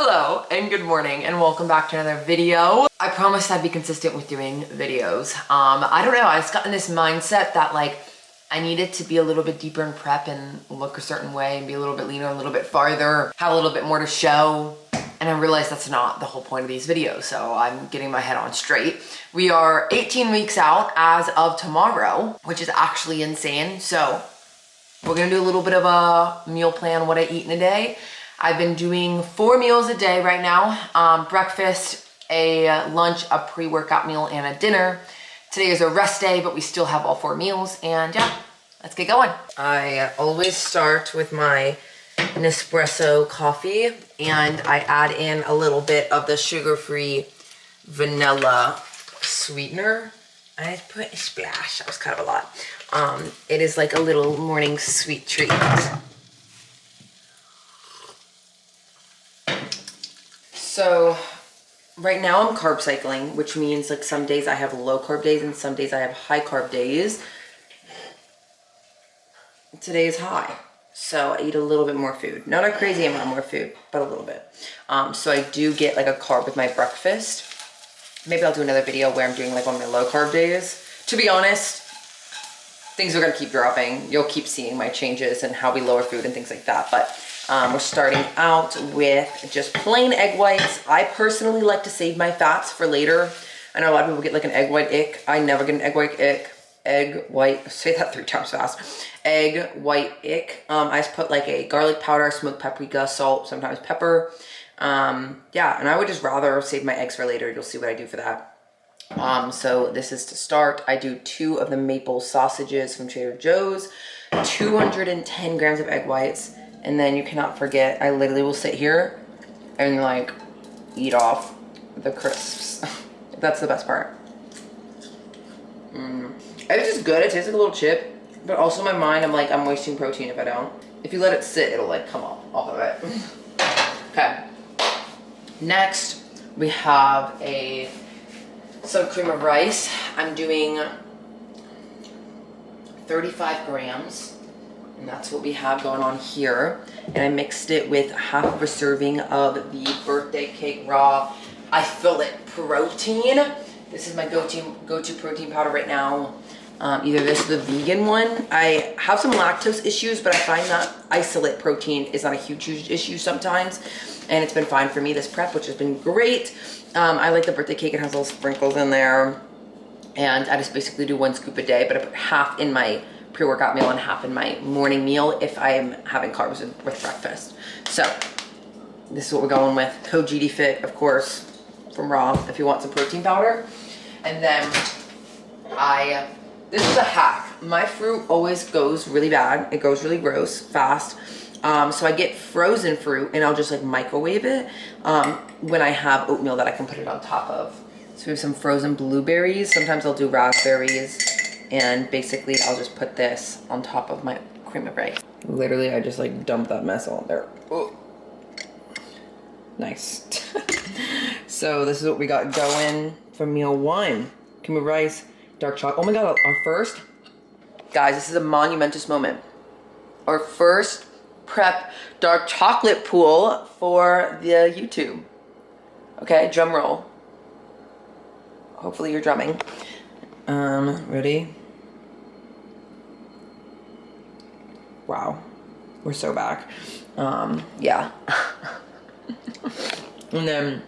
Hello and good morning and welcome back to another video. I promised I'd be consistent with doing videos. I don't know, I just got in this mindset that like I needed to be a little bit deeper in prep and look a certain way and be a little bit leaner, a little bit farther, have a little bit more to show. And I realized that's not the whole point of these videos, so I'm getting my head on straight. We are 18 weeks out as of tomorrow, which is actually insane. So we're gonna do a little bit of a meal plan, what I eat in a day. I've been doing 4 meals a day right now. Breakfast, a lunch, a pre-workout meal, and a dinner. Today is a rest day, but we still have all 4 meals, and yeah, let's get going. I always start with my Nespresso coffee, and I add in a little bit of the sugar-free vanilla sweetener. I put a splash, that was kind of a lot. It is like a little morning sweet treat. So right now I'm carb cycling, which means like some days I have low carb days and some days I have high carb days. Today is high, so I eat a little bit more food. Not a crazy amount more food, but a little bit. So I do get like a carb with my breakfast. Maybe I'll do another video where I'm doing like one of my low carb days. To be honest, things are gonna keep dropping. You'll keep seeing my changes and how we lower food and things like that. But we're starting out with just plain egg whites. I personally like to save my fats for later. I know a lot of people get like an egg white ick. I never get an egg white ick. Egg white, say that 3 times fast. Egg white ick. I just put like a garlic powder, smoked paprika, salt, sometimes pepper. Yeah, and I would just rather save my eggs for later. You'll see what I do for that. So this is to start. I do 2 of the maple sausages from Trader Joe's, 210 grams of egg whites. And then you cannot forget, I literally will sit here and like eat off the crisps. That's the best part. It's just good. It tastes like a little chip, but also in my mind, I'm like, I'm wasting protein if I don't. If you let it sit, it'll like come off of it. Okay. Next, we have some cream of rice. I'm doing 35 grams. And that's what we have going on here. And I mixed it with half of a serving of the birthday cake raw. I fill it protein. This is my go-to protein powder right now. Either this or the vegan one. I have some lactose issues, but I find that isolate protein is not a huge issue sometimes. And it's been fine for me this prep, which has been great. I like the birthday cake. It has little sprinkles in there. And I just basically do 1 scoop a day, but I put half in my pre-workout meal and half in my morning meal if I'm having carbs with breakfast. So this is what we're going with. Code GDFIT, of course, from Raw if you want some protein powder. And then this is a hack. My fruit always goes really bad. It goes really gross, fast. So I get frozen fruit and I'll just like microwave it when I have oatmeal that I can put it on top of. So we have some frozen blueberries. Sometimes I'll do raspberries. And basically I'll just put this on top of my cream of rice. Literally, I just like dumped that mess on there. Oh. Nice. So this is what we got going for meal 1. Cream of rice, dark chocolate. Oh my God, our first. Guys, this is a monumentous moment. Our first prep dark chocolate pool for the YouTube. Okay, drum roll. Hopefully you're drumming. Ready? Wow, we're so back. Yeah. And then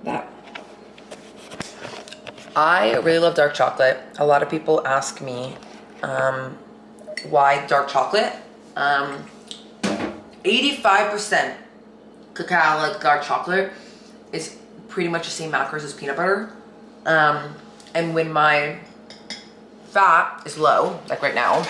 that. I really love dark chocolate. A lot of people ask me, why dark chocolate? 85% cacao, like dark chocolate, is pretty much the same macros as peanut butter. And when my fat is low, like right now,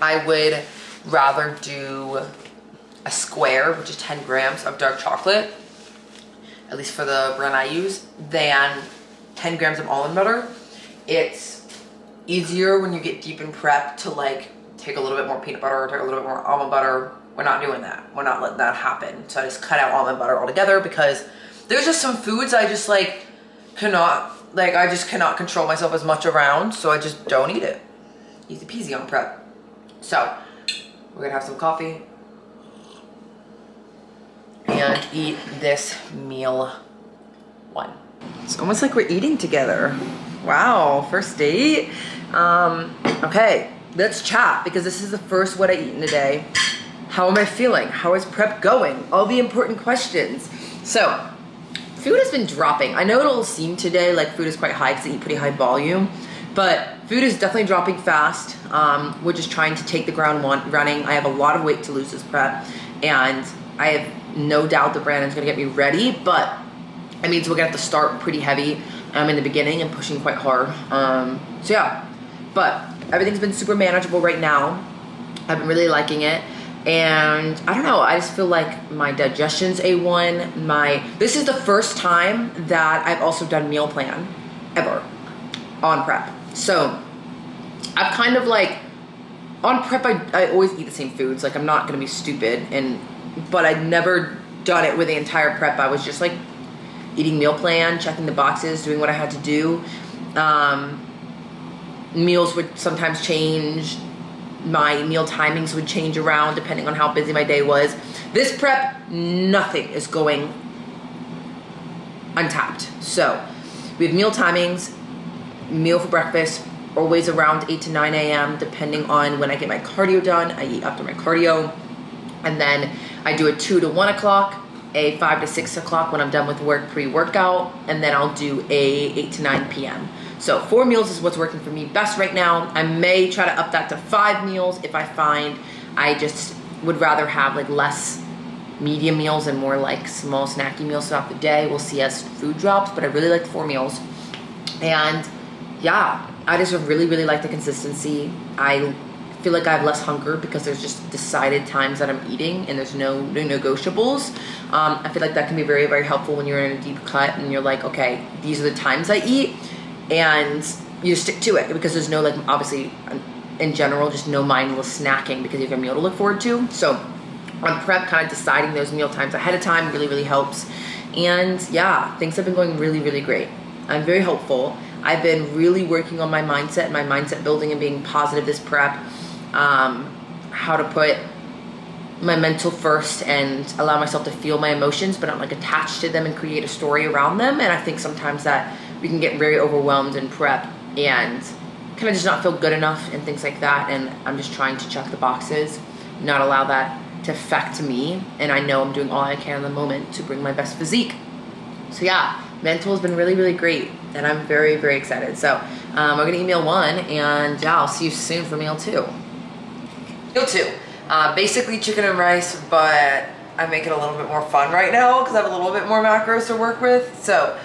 I would rather do a square, which is 10 grams of dark chocolate, at least for the brand I use, than 10 grams of almond butter. It's easier when you get deep in prep to like take a little bit more peanut butter, take a little bit more almond butter. We're not doing that. We're not letting that happen. So I just cut out almond butter altogether because there's just some foods I just like I just cannot control myself as much around, so I just don't eat it. Easy peasy on prep. So we're gonna have some coffee. and eat this meal one. It's almost like we're eating together. Wow, first date. Okay, let's chat because this is the first what I eat in a day. How am I feeling? How is prep going? All the important questions. So, food has been dropping. I know it'll seem today like food is quite high because I eat pretty high volume, but food is definitely dropping fast. We're just trying to take the ground running. I have a lot of weight to lose this prep, and I have no doubt the Brandon's gonna get me ready, but it means we're gonna have to start pretty heavy in the beginning and pushing quite hard. So yeah, but everything's been super manageable right now. I've been really liking it. And I don't know, I just feel like my digestion's A1. This is the first time that I've also done meal plan ever on prep. So I've kind of like, on prep I always eat the same foods. Like I'm not gonna be stupid, but I'd never done it with the entire prep. I was just like eating meal plan, checking the boxes, doing what I had to do. Meals would sometimes change. My meal timings would change around depending on how busy my day was. This prep, nothing is going untapped. So we have meal timings, meal for breakfast, always around 8 to 9 a.m. depending on when I get my cardio done. I eat after my cardio. And then I do a 2 to 1 o'clock, a 5 to 6 o'clock when I'm done with work pre-workout, and then I'll do a 8 to 9 p.m. So 4 meals is what's working for me best right now. I may try to up that to 5 meals if I find I just would rather have like less medium meals and more like small snacky meals throughout the day. We'll see as food drops, but I really like 4 meals. And yeah, I just really, really like the consistency. I feel like I have less hunger because there's just decided times that I'm eating and there's no negotiables. I feel like that can be very, very helpful when you're in a deep cut and you're like, okay, these are the times I eat. And you just stick to it because there's no, like, obviously in general, just no mindless snacking because you have a meal to look forward to. So on prep, kind of deciding those meal times ahead of time really, really helps. And yeah, things have been going really, really great. I'm very hopeful. I've been really working on my mindset building and being positive this prep. How to put my mental first and allow myself to feel my emotions, but not like attached to them and create a story around them. And I think sometimes that we can get very overwhelmed in prep and kind of just not feel good enough and things like that. And I'm just trying to check the boxes, not allow that to affect me. And I know I'm doing all I can in the moment to bring my best physique. So yeah, mental has been really, really great. And I'm very, very excited. So we're gonna eat meal 1 and yeah, I'll see you soon for meal 2. Meal 2, basically chicken and rice, but I make it a little bit more fun right now because I have a little bit more macros to work with. So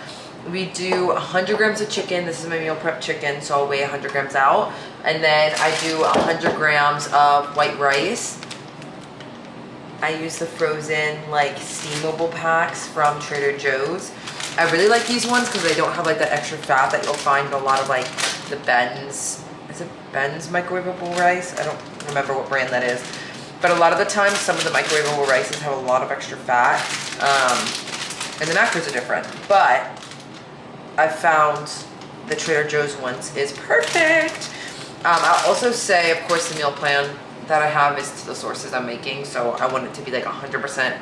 we do 100 grams of chicken. This is my meal prep chicken, so I'll weigh 100 grams out. And then I do 100 grams of white rice. I use the frozen, like, steamable packs from Trader Joe's. I really like these ones because they don't have, like, that extra fat that you'll find in a lot of, like, the Ben's. Is it Ben's microwavable rice? I don't remember what brand that is. But a lot of the time, some of the microwavable rices have a lot of extra fat. And the macros are different. But I've found the Trader Joe's ones is perfect. I'll also say, of course, the meal plan that I have is to the sources I'm making. So I want it to be like 100%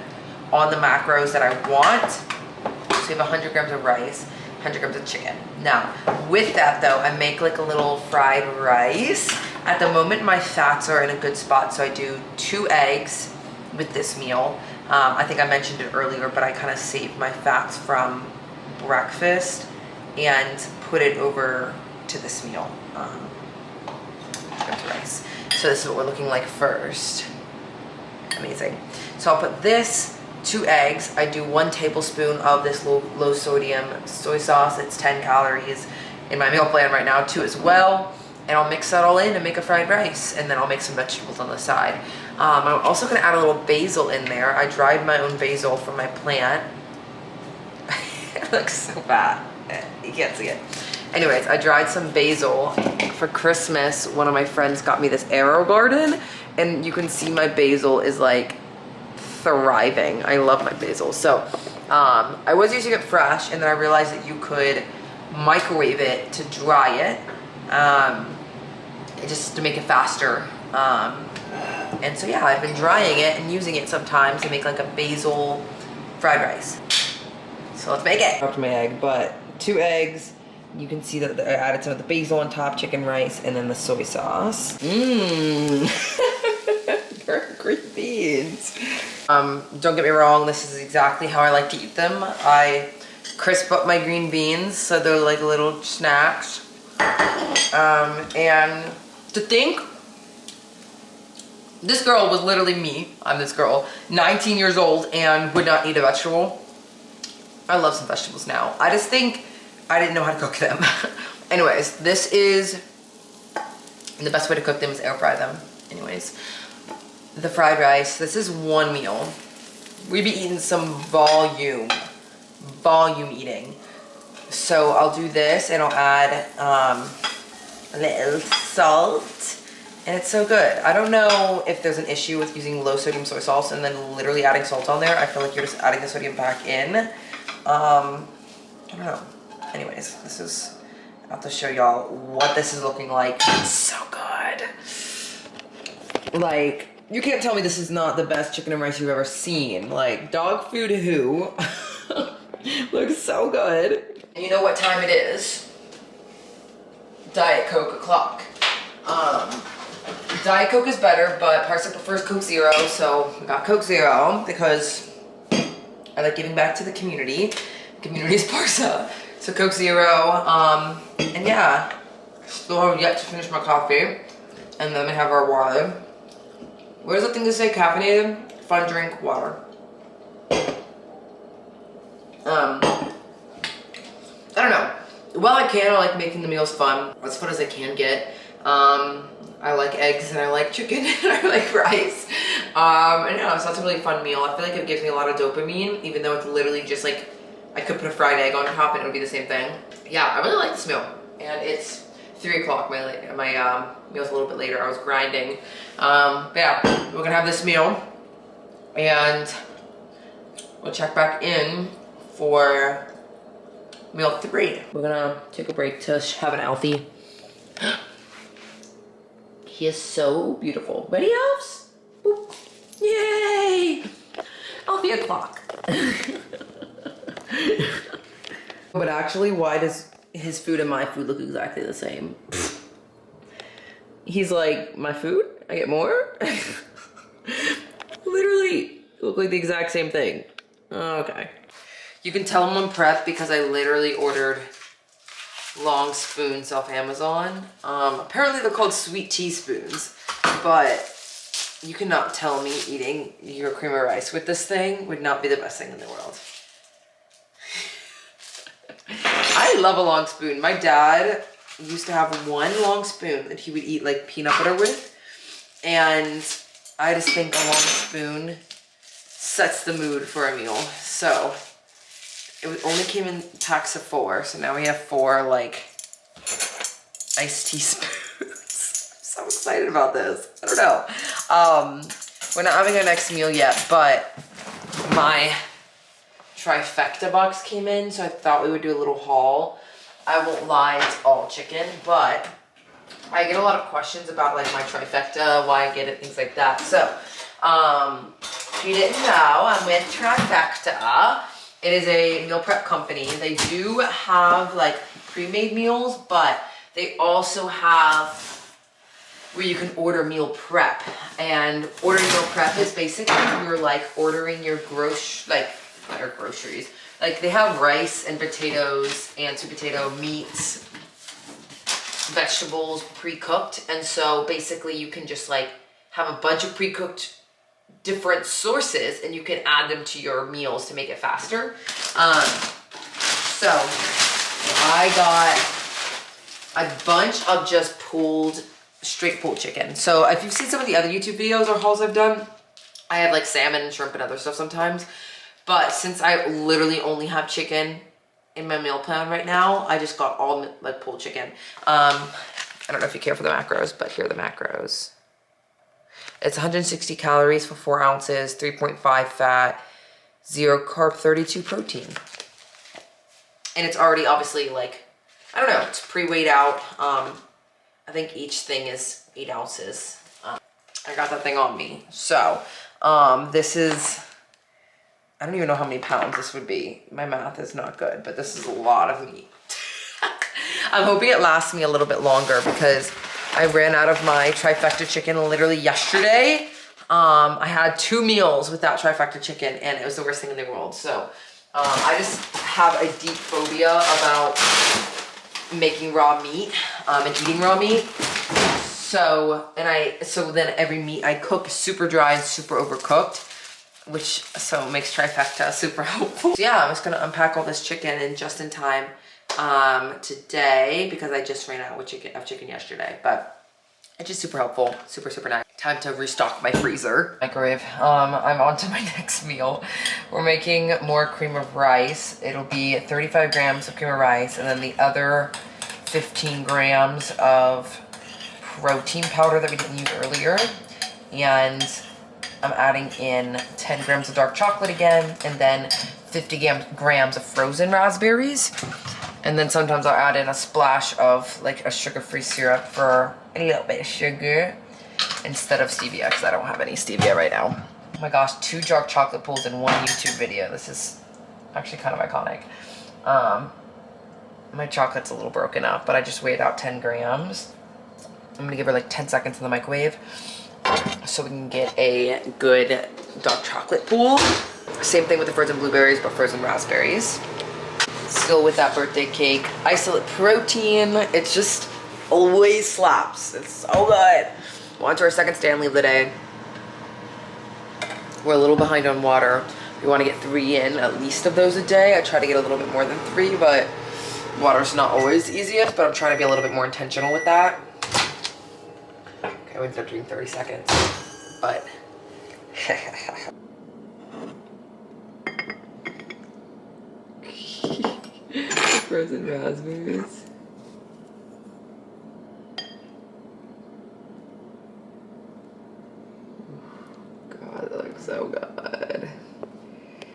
on the macros that I want. So we have 100 grams of rice, 100 grams of chicken. Now, with that though, I make like a little fried rice. At the moment, my fats are in a good spot. So I do 2 eggs with this meal. I think I mentioned it earlier, but I kind of save my fats from breakfast and put it over to this meal. Rice. So this is what we're looking like first. Amazing. So I'll put this, 2 eggs. I do 1 tablespoon of this low sodium soy sauce. It's 10 calories in my meal plan right now, 2 as well. And I'll mix that all in and make a fried rice. And then I'll make some vegetables on the side. I'm also gonna add a little basil in there. I dried my own basil from my plant. It looks so bad. You can't see it. Anyways, I dried some basil for Christmas. One of my friends got me this arrow garden, and you can see my basil is like thriving. I love my basil. So I was using it fresh, and then I realized that you could microwave it to dry it, just to make it faster. And so yeah, I've been drying it and using it sometimes to make like a basil fried rice. So let's make it. After my egg, but 2 eggs. You can see that I added some of the basil on top, chicken rice, and then the soy sauce. Mmm. Burnt green beans. Don't get me wrong, this is exactly how I like to eat them. I crisp up my green beans so they're like little snacks. And to think, this girl was literally me. I'm this girl, 19 years old, and would not eat a vegetable. I love some vegetables now. I just think I didn't know how to cook them. Anyways, this is, the best way to cook them is air fry them. Anyways, the fried rice, this is one meal. We be eating some volume eating. So I'll do this and I'll add a little salt, and it's so good. I don't know if there's an issue with using low sodium soy sauce and then literally adding salt on there. I feel like you're just adding the sodium back in. I don't know. Anyways, this is, I'll have to show y'all what this is looking like. It's so good. Like, you can't tell me this is not the best chicken and rice you've ever seen. Like, dog food who? Looks so good. And you know what time it is? Diet Coke o'clock. Diet Coke is better, but Parsa prefers Coke Zero, so we got Coke Zero because I like giving back to the community. Community is Parsa. So Coke Zero, and yeah, still have yet to finish my coffee, and then we have our water. What does the thing to say? Caffeinated, fun drink, water. I don't know. While I can, I like making the meals fun, as fun as I can get. I like eggs and I like chicken and I like rice. And yeah, so that's a really fun meal. I feel like it gives me a lot of dopamine, even though it's literally just like, I could put a fried egg on top and it would be the same thing. Yeah, I really like this meal. And it's 3 o'clock, my meal's a little bit later. I was grinding. But yeah, we're gonna have this meal and we'll check back in for meal 3. We're gonna take a break to have an Alfie. He is so beautiful. Ready, Alfs? Boop. Yay! Alfie o'clock. But actually, why does his food and my food look exactly the same? He's like, my food? I get more? Literally look like the exact same thing. Okay. You can tell I'm on prep because I literally ordered long spoons off Amazon. Apparently they're called sweet teaspoons, but you cannot tell me eating your cream of rice with this thing would not be the best thing in the world. I love a long spoon. My dad used to have one long spoon that he would eat like peanut butter with, and I just think a long spoon sets the mood for a meal. So it only came in packs of 4, so now we have 4 like iced tea spoons. I'm so excited about this. I don't know. We're not having our next meal yet, but my Trifecta box came in, so I thought we would do a little haul. I won't lie, it's all chicken, but I get a lot of questions about like my Trifecta, why I get it, things like that. So, if you didn't know, I'm with Trifecta. It is a meal prep company. They do have like pre-made meals, but they also have where you can order meal prep. And ordering meal prep is basically you're like ordering your groceries. Like they have rice and potatoes and sweet potato, meats, vegetables pre-cooked. And so basically you can just like have a bunch of pre-cooked different sources and you can add them to your meals to make it faster. So I got a bunch of just straight pulled chicken. So if you've seen some of the other YouTube videos or hauls I've done, I have like salmon and shrimp and other stuff sometimes. But since I literally only have chicken in my meal plan right now, I just got all like pulled chicken. I don't know if you care for the macros, but here are the macros. It's 160 calories for 4 ounces, 3.5 fat, 0 carb, 32 protein. And it's already obviously like, I don't know, it's pre-weighed out. I think each thing is 8 ounces. I got that thing on me. So, this is I don't even know how many pounds this would be. My math is not good, but this is a lot of meat. I'm hoping it lasts me a little bit longer because I ran out of my Trifecta chicken literally yesterday. I had 2 meals with that Trifecta chicken and it was the worst thing in the world. So I just have a deep phobia about making raw meat and eating raw meat. So then every meat I cook is super dry and super overcooked, which makes Trifecta super helpful. So yeah, I'm just gonna unpack all this chicken and just in time today because I just ran out of chicken yesterday, but it's just super helpful, super nice. Time to restock my freezer. Microwave. I'm on to my next meal. We're making more cream of rice. It'll be 35 grams of cream of rice and then the other 15 grams of protein powder that we didn't use earlier. And I'm adding in 10 grams of dark chocolate again and then 50 grams of frozen raspberries. And then sometimes I'll add in a splash of like a sugar-free syrup for a little bit of sugar instead of stevia because I don't have any stevia right now. Oh my gosh, 2 dark chocolate pools in one YouTube video. This is actually kind of iconic. My chocolate's a little broken up, but I just weighed out 10 grams. I'm gonna give her like 10 seconds in the microwave so we can get a good dark chocolate pool. Same thing with the frozen blueberries, but frozen raspberries. Still with that birthday cake. Isolate protein. It's just always slaps. It's so good. On to our second Stanley of the day. We're a little behind on water. We want to get 3 in, at least of those a day. I try to get a little bit more than 3, but water's not always the easiest, but I'm trying to be a little bit more intentional with that. Okay, we ended up doing 30 seconds, but frozen raspberries. God, that looks so good.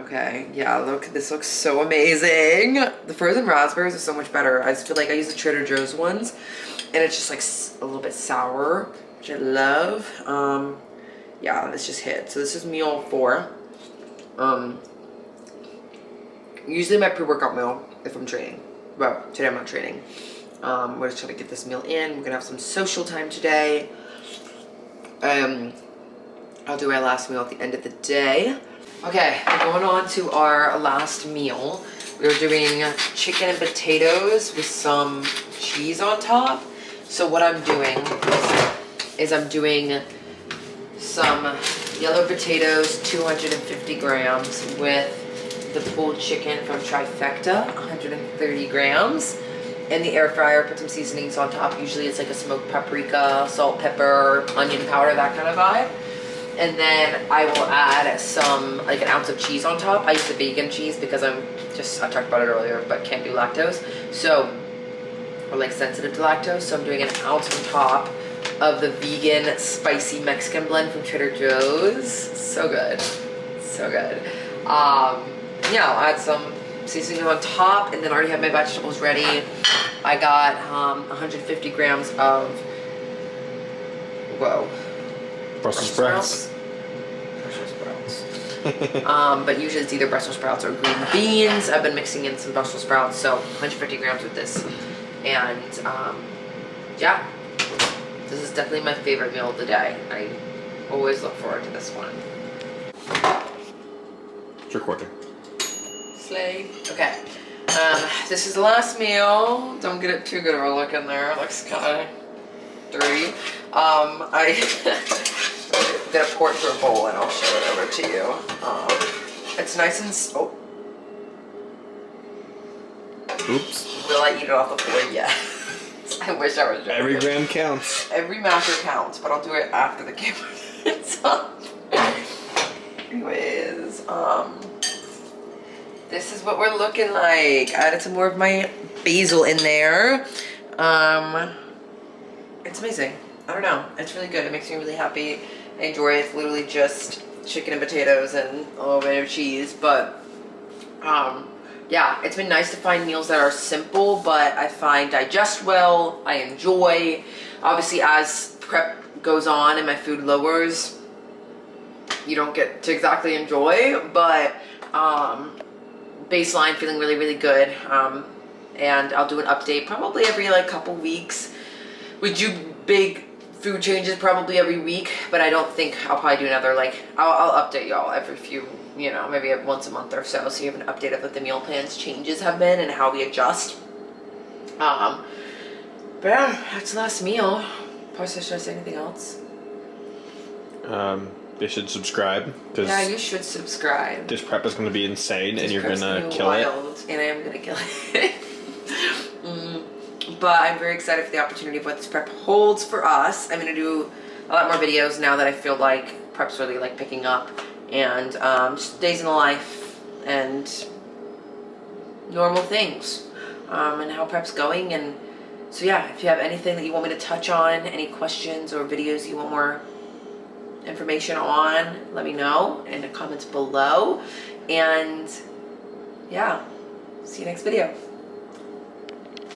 Okay, yeah, look, this looks so amazing. The frozen raspberries are so much better. I just feel like I use the Trader Joe's ones, and it's just like a little bit sour, which I love. Yeah, this just hit. So this is meal 4. Usually my pre-workout meal if I'm training. Well, today I'm not training. We're just trying to get this meal in. We're gonna have some social time today. I'll do my last meal at the end of the day. Okay, we're going on to our last meal. We're doing chicken and potatoes with some cheese on top. So what I'm doing is I'm doing some yellow potatoes, 250 grams with the pulled chicken from Trifecta, 130 grams. In the air fryer, put some seasonings on top. Usually it's like a smoked paprika, salt, pepper, onion powder, that kind of vibe. And then I will add some, like an ounce of cheese on top. I use the vegan cheese because I talked about it earlier, but can't do lactose. So, or like sensitive to lactose. So I'm doing an ounce on top of the vegan spicy Mexican blend from Trader Joe's. So good, so good. Yeah, I'll add some seasoning on top and then I already have my vegetables ready. I got 150 grams of, Brussels sprouts. Brussels sprouts. But usually it's either Brussels sprouts or green beans. I've been mixing in some Brussels sprouts, so 150 grams with this. And yeah, this is definitely my favorite meal of the day. I always look forward to this one. It's recording. Slay. Okay. This is the last meal. Don't get it too good of a look in there. It looks kind of dirty. I gonna pour it through a bowl and I'll show it over to you. It's nice and Oops. Will I eat it off the floor? Yeah. I wish I was joking. Every gram counts. Every macro counts, but I'll do it after the camera is on. Anyways, this is what we're looking like. I added some more of my basil in there. It's amazing. I don't know. It's really good. It makes me really happy. I enjoy it. It's literally just chicken and potatoes and a little bit of cheese. But, yeah, it's been nice to find meals that are simple, but I find digest well. I enjoy. Obviously, as prep goes on and my food lowers, you don't get to exactly enjoy. But Baseline feeling really, really good. And I'll do an update probably every like couple weeks. We do big food changes probably every week, but I don't think I'll probably do another, like, I'll update y'all every few, you know, maybe once a month or so you have an update of what the meal plans changes have been and how we adjust. But yeah, that's the last meal. Should I say anything else? They should subscribe, because Yeah, you should subscribe. this prep is going to be insane, and you're going to kill wild, it. And I am going to kill it. But I'm very excited for the opportunity of what this prep holds for us. I'm going to do a lot more videos now that I feel like prep's really like picking up. And just days in the life and normal things. And how prep's going. And so yeah, if you have anything that you want me to touch on, any questions or videos you want more information on, let me know in the comments below. And yeah, see you next video.